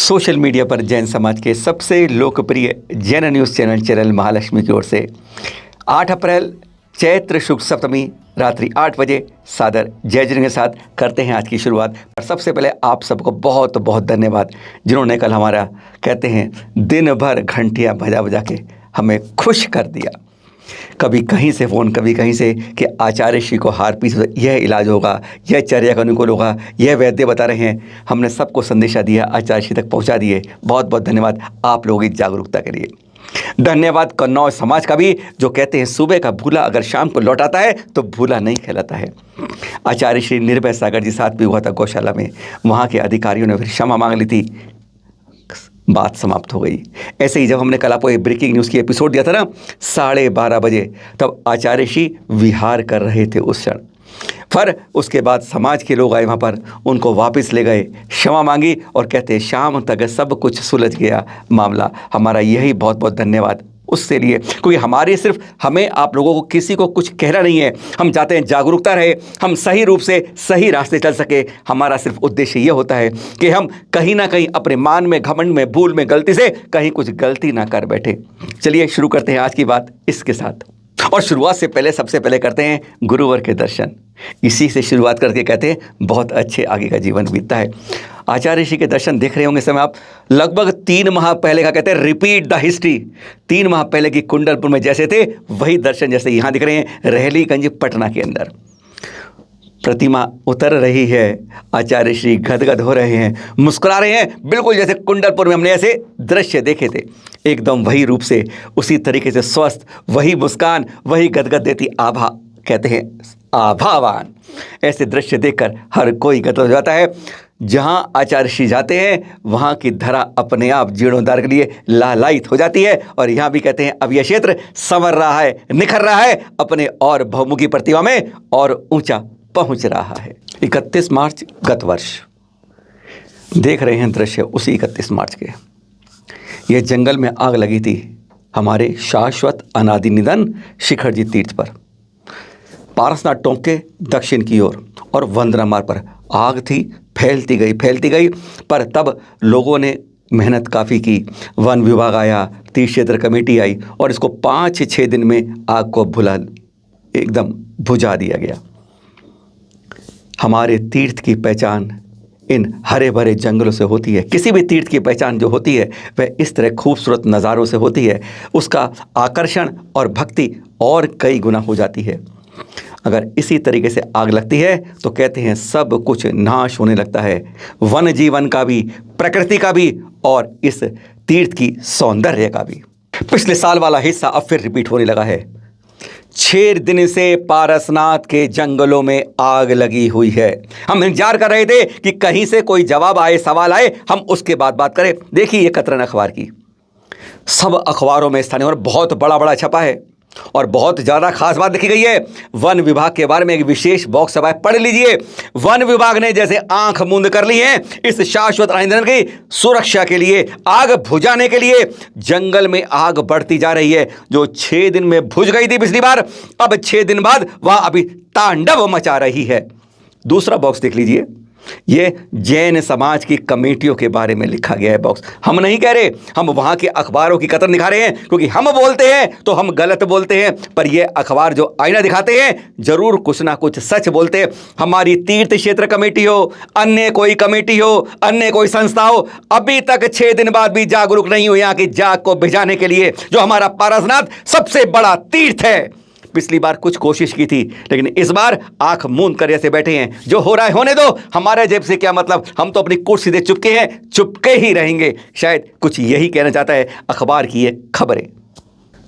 Social media पर जैन समाज के सबसे लोकप्रिय जैन न्यूज़ चैनल महालक्ष्मी की ओर से 8 अप्रैल चैत्र शुक्ल सप्तमी रात्रि 8 बजे सादर जय जन के साथ करते हैं आज की शुरुआत। और सबसे पहले आप सबको बहुत बहुत धन्यवाद जिन्होंने कल हमारा कहते हैं दिन भर घंटियाँ बजा बजा के हमें खुश कर दिया। कभी कहीं से फ़ोन, कभी कहीं से कि आचार्य श्री को हार पीस यह इलाज होगा, यह चर्या का अनुकूल होगा, यह वैद्य बता रहे हैं। हमने सबको संदेशा दिया, आचार्य श्री तक पहुंचा दिए। बहुत बहुत धन्यवाद आप लोगों की जागरूकता के लिए। धन्यवाद कन्नौज समाज का भी, जो कहते हैं सुबह का भूला अगर शाम को लौटाता है तो भूला नहीं कहलाता है। आचार्य श्री निर्भय सागर जी साथ भी हुआ था गौशाला में, वहाँ के अधिकारियों ने फिर क्षमा मांग ली थी, बात समाप्त हो गई। ऐसे ही जब हमने कल आपको एक ब्रेकिंग न्यूज़ की एपिसोड दिया था ना 12:30 बजे, तब आचार्य श्री विहार कर रहे थे उस क्षण। फिर उसके बाद समाज के लोग आए वहाँ पर, उनको वापस ले गए, क्षमा मांगी और कहते हैं शाम तक सब कुछ सुलझ गया मामला। हमारा यही बहुत बहुत धन्यवाद उससे लिए, क्योंकि हमारे सिर्फ हमें आप लोगों को किसी को कुछ कहना नहीं है। हम चाहते हैं जागरूकता रहे, हम सही रूप से सही रास्ते चल सके। हमारा सिर्फ उद्देश्य ये होता है कि हम कहीं ना कहीं अपने मान में, घमंड में, भूल में, गलती से कहीं कुछ गलती ना कर बैठे। चलिए शुरू करते हैं आज की बात इसके साथ। और शुरुआत से पहले सबसे पहले करते हैं गुरुवर के दर्शन। इसी से शुरुआत करके कहते हैं बहुत अच्छे आगे का जीवन बीतता है। आचार्य श्री के दर्शन देख रहे होंगे इस समय आप। लगभग 3 माह पहले का कहते हैं रिपीट द हिस्ट्री। 3 माह पहले की कुंडलपुर में जैसे थे वही दर्शन जैसे यहाँ दिख रहे हैं रहलीगंज पटना के अंदर। प्रतिमा उतर रही है, आचार्य श्री गदगद हो रहे हैं, मुस्कुरा रहे हैं, बिल्कुल जैसे कुंडलपुर में हमने ऐसे दृश्य देखे थे, एकदम वही रूप से, उसी तरीके से स्वस्थ, वही मुस्कान, वही गदगद देती आभा, कहते हैं आभावान। ऐसे दृश्य देखकर हर कोई गदगद हो जाता है। जहाँ आचार्य श्री जाते हैं वहाँ की धरा अपने आप जीर्णोद्धार के लिए लालायित हो जाती है। और यहाँ भी कहते हैं अब यह क्षेत्र संवर रहा है, निखर रहा है, अपने और बहुमुखी प्रतिभा में और ऊंचा पहुंच रहा है। 31 मार्च गत वर्ष देख रहे हैं दृश्य उसी 31 मार्च के। यह जंगल में आग लगी थी हमारे शाश्वत अनादि निधन शिखर जी तीर्थ पर, पारसनाथ टोंक के दक्षिण की ओर। और वंदना मार्ग पर आग थी, फैलती गई। पर तब लोगों ने मेहनत काफ़ी की, वन विभाग आया, तीर्थ क्षेत्र कमेटी आई और इसको 5-6 दिन में आग को एकदम बुझा दिया गया। हमारे तीर्थ की पहचान इन हरे भरे जंगलों से होती है। किसी भी तीर्थ की पहचान जो होती है वह इस तरह खूबसूरत नज़ारों से होती है। उसका आकर्षण और भक्ति और कई गुना हो जाती है। अगर इसी तरीके से आग लगती है तो कहते हैं सब कुछ नाश होने लगता है, वन जीवन का भी, प्रकृति का भी और इस तीर्थ की सौंदर्य का भी। पिछले साल वाला हिस्सा अब फिर रिपीट होने लगा है। 6 दिन से पारसनाथ के जंगलों में आग लगी हुई है। हम इंतजार कर रहे थे कि कहीं से कोई जवाब आए, सवाल आए, हम उसके बाद बात करें। देखिए ये कतरन अखबार की, सब अखबारों में स्थानीय और बहुत बड़ा छपा है और बहुत ज़्यादा खास बात लिखी गई है। वन विभाग के बारे में एक विशेष बॉक्स है, पढ़ लीजिए। वन विभाग ने जैसे आंख मूंद कर ली है इस शाश्वत ईंधन की सुरक्षा के लिए, आग बुझाने के लिए। जंगल में आग बढ़ती जा रही है, जो 6 दिन में बुझ गई थी पिछली बार, अब 6 दिन बाद वह अभी तांडव मचा रही है। दूसरा बॉक्स देख लीजिए, ये जैन समाज की कमेटियों के बारे में लिखा गया है बॉक्स। हम नहीं कह रहे, हम वहाँ के अखबारों की कतर दिखा रहे हैं, क्योंकि हम बोलते हैं तो हम गलत बोलते हैं, पर ये अखबार जो आईना दिखाते हैं जरूर कुछ ना कुछ सच बोलते हैं। हमारी तीर्थ क्षेत्र कमेटी हो, अन्य कोई कमेटी हो, अन्य कोई संस्था हो, अभी तक 6 दिन बाद भी जागरूक नहीं हुई यहाँ की जाग को भिजाने के लिए, जो हमारा पारसनाथ सबसे बड़ा तीर्थ है। पिछली बार कुछ कोशिश की थी, लेकिन इस बार आंख मूंद कर ऐसे बैठे हैं, जो हो रहा है होने दो, हमारे जेब से क्या मतलब, हम तो अपनी कुर्सी से चुपके हैं, चुपके ही रहेंगे। शायद कुछ यही कहना चाहता है अखबार की ये खबरें।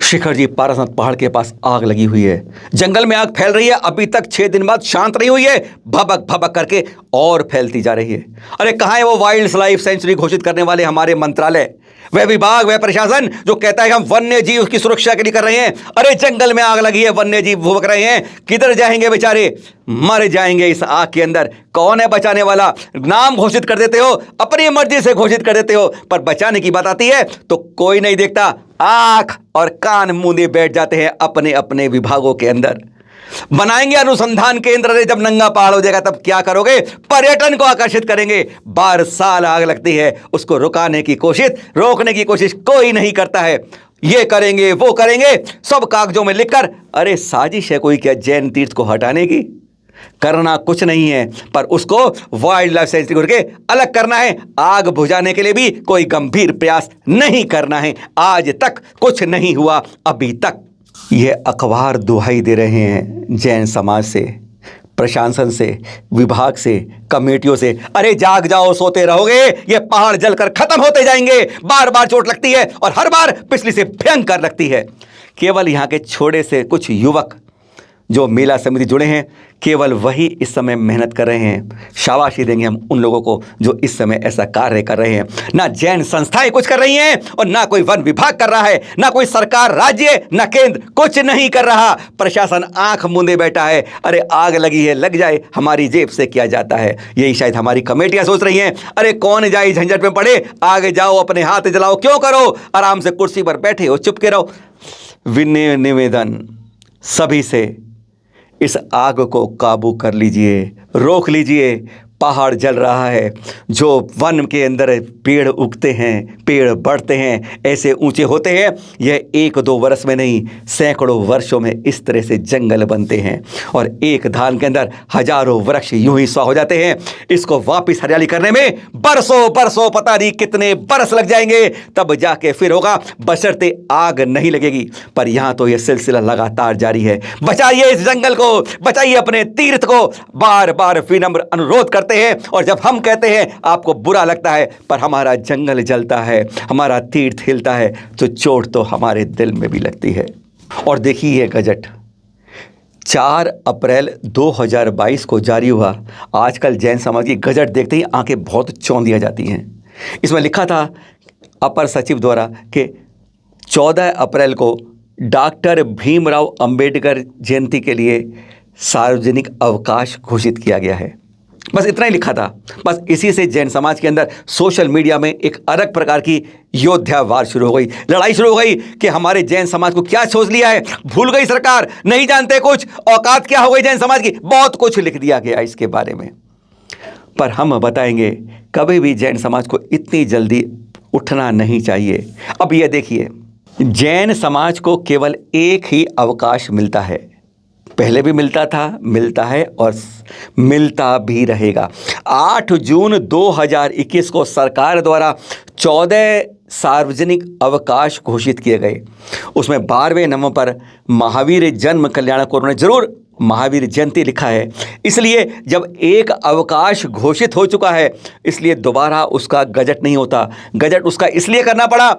शिखर जी पारसनाथ पहाड़ के पास आग लगी हुई है, जंगल में आग फैल रही है, अभी तक 6 दिन बाद शांत नहीं हुई है, भबक भबक करके और फैलती जा रही है। अरे कहाँ है वो वाइल्ड लाइफ सेंचुरी घोषित करने वाले हमारे मंत्रालय, वह विभाग, वह प्रशासन जो कहता है कि हम वन्य जीव की सुरक्षा के लिए कर रहे हैं। अरे जंगल में आग लगी है, वन्य जीव भुगत रहे हैं, किधर जाएंगे बेचारे, मर जाएंगे इस आग के अंदर। कौन है बचाने वाला? नाम घोषित कर देते हो, अपनी मर्जी से घोषित कर देते हो, पर बचाने की बात आती है तो कोई नहीं देखता, आंख और कान मूंदे बैठ जाते हैं अपने अपने विभागों के अंदर। बनाएंगे अनुसंधान केंद्र। अरे जब नंगा पहाड़ हो जाएगा तब क्या करोगे? पर्यटन को आकर्षित करेंगे। बार साल आग लगती है, उसको रुकाने की कोशिश, रोकने की कोशिश कोई नहीं करता है। ये करेंगे वो करेंगे, सब कागजों में लिखकर। अरे साजिश है कोई क्या जैन तीर्थ को हटाने की? करना कुछ नहीं है, पर उसको वाइल्ड लाइफ सेंचुरी के अलग करना है। आग बुझाने के लिए भी कोई गंभीर प्रयास नहीं करना है। आज तक कुछ नहीं हुआ अभी तक। ये अखबार दुहाई दे रहे हैं जैन समाज से, प्रशासन से, विभाग से, कमेटियों से। अरे जाग जाओ, सोते रहोगे, ये पहाड़ जलकर खत्म होते जाएंगे। बार बार चोट लगती है और हर बार पिछली से भयंकर लगती है। केवल यहाँ के छोटे से कुछ युवक जो मेला समिति जुड़े हैं, केवल वही इस समय मेहनत कर रहे हैं। शाबाशी देंगे हम उन लोगों को जो इस समय ऐसा कार्य कर रहे हैं। ना जैन संस्थाएं कुछ कर रही हैं और ना कोई वन विभाग कर रहा है, ना कोई सरकार, राज्य, ना केंद्र कुछ नहीं कर रहा। प्रशासन आंख मूंदे बैठा है। अरे आग लगी है, लग जाए, हमारी जेब से किया जाता है। यही शायद हमारी कमेटियां सोच रही हैं। अरे कौन जाए झंझट में पड़े, आगे जाओ, अपने हाथ जलाओ, क्यों करो? आराम से कुर्सी पर बैठे हो, चुप के रहो। विनय निवेदन सभी से, इस आग को काबू कर लीजिए, रोक लीजिए। पहाड़ जल रहा है। जो वन के अंदर पेड़ उगते हैं, पेड़ बढ़ते हैं, ऐसे ऊंचे होते हैं। यह 1-2 वर्ष में नहीं, सैकड़ों वर्षों में इस तरह से जंगल बनते हैं और एक धान के अंदर हजारों वृक्ष यूं ही स्वाह हो जाते हैं। इसको वापस हरियाली करने में बरसों बरसों, पता नहीं कितने बरस लग जाएंगे, तब जाके फिर होगा, बशर्ते आग नहीं लगेगी। पर यहाँ तो यह सिलसिला लगातार जारी है। बचाइए इस जंगल को, बचाइए अपने तीर्थ को। बार बार विनम्र अनुरोध करते हैं और जब हम कहते हैं आपको बुरा लगता है, पर हमारा जंगल जलता है, हमारा तीर्थ हिलता है, तो चोट तो हमारे दिल में भी लगती है। और देखिए ये गजट 4 अप्रैल 2022 को जारी हुआ। आजकल जैन समाज की गजट देखते ही आंखें बहुत चौंधिया जाती हैं। इसमें लिखा था अपर सचिव द्वारा कि 14 अप्रैल को डॉक्टर भीमराव अंबेडकर जयंती के लिए सार्वजनिक अवकाश घोषित किया गया है। बस इतना ही लिखा था। बस इसी से जैन समाज के अंदर सोशल मीडिया में एक अलग प्रकार की योद्धावार शुरू हो गई, लड़ाई शुरू हो गई कि हमारे जैन समाज को क्या सोच लिया है, भूल गई सरकार, नहीं जानते कुछ, औकात क्या हो गई जैन समाज की। बहुत कुछ लिख दिया गया इसके बारे में। पर हम बताएंगे कभी भी जैन समाज को इतनी जल्दी उठना नहीं चाहिए। अब ये देखिए, जैन समाज को केवल एक ही अवकाश मिलता है, पहले भी मिलता था, मिलता है और मिलता भी रहेगा। 8 जून 2021 को सरकार द्वारा 14 सार्वजनिक अवकाश घोषित किए गए। उसमें 12वें नंबर पर महावीर जन्म कल्याणक को उन्होंने जरूर महावीर जयंती लिखा है। इसलिए जब एक अवकाश घोषित हो चुका है, इसलिए दोबारा उसका गजट नहीं होता। गजट उसका इसलिए करना पड़ा,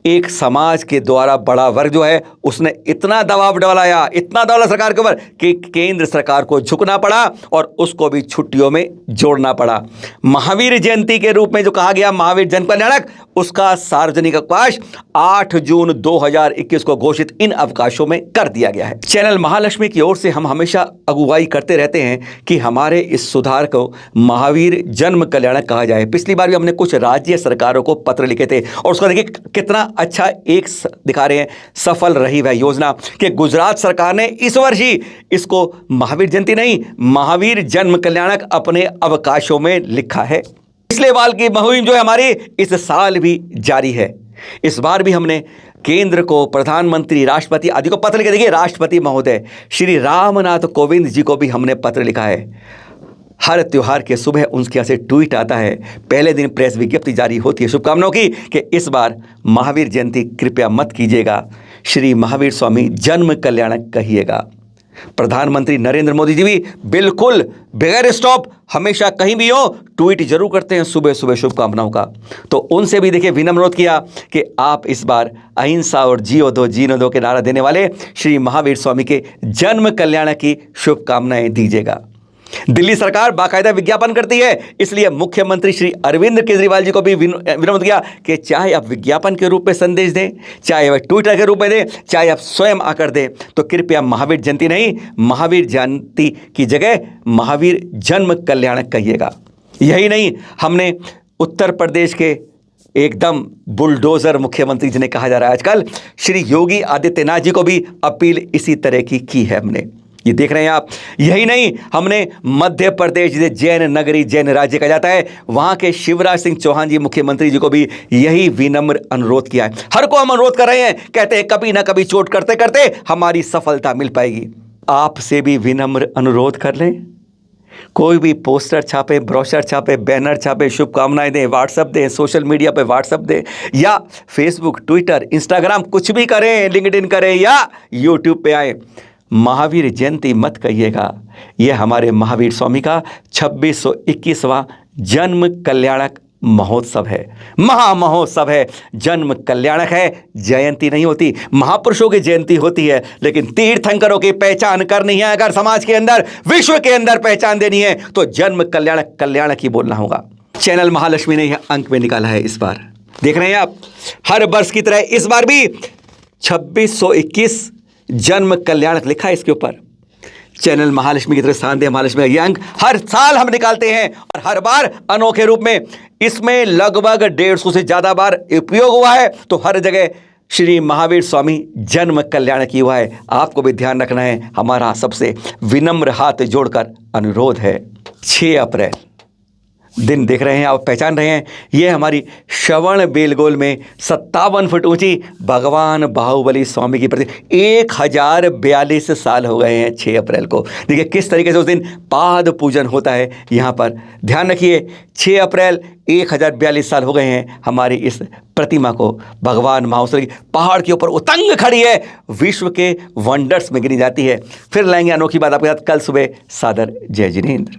एक समाज के द्वारा बड़ा वर्ग जो है उसने इतना दबाव डाला, इतना डाला सरकार के ऊपर कि केंद्र सरकार को झुकना पड़ा और उसको भी छुट्टियों में जोड़ना पड़ा। महावीर जयंती के रूप में जो कहा गया महावीर जन कल्याणक, उसका सार्वजनिक अवकाश 8 जून 2021 को घोषित इन अवकाशों में कर दिया गया है। चैनल महालक्ष्मी की ओर से हम हमेशा अगुवाई करते रहते हैं कि हमारे इस सुधार को महावीर जन्म कल्याणक कहा जाए। पिछली बार भी हमने कुछ राज्य सरकारों को पत्र लिखे थे और उसका देखिए कितना अच्छा एक दिखा रहे हैं, सफल रही वह योजना कि गुजरात सरकार ने इस वर्ष ही इसको महावीर जयंती नहीं, महावीर जन्म कल्याणक अपने अवकाशों में लिखा है। पिछले बार की मुहिम जो है हमारी इस साल भी जारी है। इस बार भी हमने केंद्र को, प्रधानमंत्री, राष्ट्रपति आदि को पत्र लिखे। देखिए, राष्ट्रपति महोदय श्री रामनाथ कोविंद जी को भी हमने पत्र लिखा है। हर त्योहार के सुबह उनके यहाँ से ट्वीट आता है, पहले दिन प्रेस विज्ञप्ति जारी होती है शुभकामनाओं की कि इस बार महावीर जयंती कृपया मत कीजिएगा, श्री महावीर स्वामी जन्म कल्याणक कहिएगा। प्रधानमंत्री नरेंद्र मोदी जी भी बिल्कुल बगैर स्टॉप हमेशा कहीं भी हो ट्वीट जरूर करते हैं सुबह सुबह शुभकामनाओं का। तो उनसे भी देखिए विनम्र अनुरोध किया कि आप इस बार अहिंसा और जियो दो जीने दो के नारा देने वाले श्री महावीर स्वामी के जन्म कल्याणक की शुभकामनाएं दीजिएगा। दिल्ली सरकार बाकायदा विज्ञापन करती है, इसलिए मुख्यमंत्री श्री अरविंद केजरीवाल जी को भी विनम्र किया कि चाहे आप विज्ञापन के रूप में संदेश दें, चाहे वह ट्विटर के रूप में दें, चाहे आप स्वयं आकर दें, तो कृपया महावीर जयंती नहीं, महावीर जयंती की जगह महावीर जन्म कल्याणक कहिएगा। यही नहीं, हमने उत्तर प्रदेश के एकदम बुलडोजर मुख्यमंत्री जिन्हें कहा जा रहा है आजकल, श्री योगी आदित्यनाथ जी को भी अपील इसी तरह की है हमने। ये देख रहे हैं आप। यही नहीं, हमने मध्य प्रदेश जिसे जैन नगरी जैन राज्य कहा जाता है, वहां के शिवराज सिंह चौहान जी मुख्यमंत्री जी को भी यही विनम्र अनुरोध किया है। हर को हम अनुरोध कर रहे हैं, कहते हैं कभी ना कभी चोट करते करते हमारी सफलता मिल पाएगी। आपसे भी विनम्र अनुरोध कर लें, कोई भी पोस्टर छापे, ब्रोशर छापे, बैनर छापे, शुभकामनाएं दें, व्हाट्सएप दें, सोशल मीडिया पे व्हाट्सएप दें, या फेसबुक, ट्विटर, इंस्टाग्राम कुछ भी करें, लिंक्डइन करें या यूट्यूब पे आए, महावीर जयंती मत कहिएगा। यह हमारे महावीर स्वामी का 2621वां जन्म कल्याणक महोत्सव है, महामहोत्सव है, जन्म कल्याणक है। जयंती नहीं होती, महापुरुषों की जयंती होती है, लेकिन तीर्थंकरों की पहचान करनी है, अगर समाज के अंदर, विश्व के अंदर पहचान देनी है तो जन्म कल्याणक कल्याणक ही बोलना होगा। चैनल महालक्ष्मी ने यह अंक में निकाला है इस बार। देख रहे हैं आप, हर वर्ष की तरह इस बार भी 2621 जन्म कल्याणक लिखा है इसके ऊपर। चैनल महालक्ष्मी की तरह शानदेह महालक्ष्मी का यह अंक हर साल हम निकालते हैं और हर बार अनोखे रूप में। इसमें लगभग 150 से ज्यादा बार उपयोग हुआ है, तो हर जगह श्री महावीर स्वामी जन्म कल्याणक ही हुआ है। आपको भी ध्यान रखना है, हमारा सबसे विनम्र हाथ जोड़कर अनुरोध है। 6 अप्रैल दिन देख रहे हैं आप, पहचान रहे हैं, यह हमारी श्रवण बेलगोल में 57 फुट ऊंची भगवान बाहुबली स्वामी की प्रति 1042 साल हो गए हैं 6 अप्रैल को। देखिए किस तरीके से उस दिन पाद पूजन होता है यहाँ पर। ध्यान रखिए, 6 अप्रैल 1042 साल हो गए हैं हमारी इस प्रतिमा को। भगवान महासुर की पहाड़ के ऊपर उतंग खड़ी है, विश्व के वंडर्स में गिनी जाती है। फिर लाएंगे अनोखी बात आपके साथ कल सुबह। सादर जय जिनेंद्र।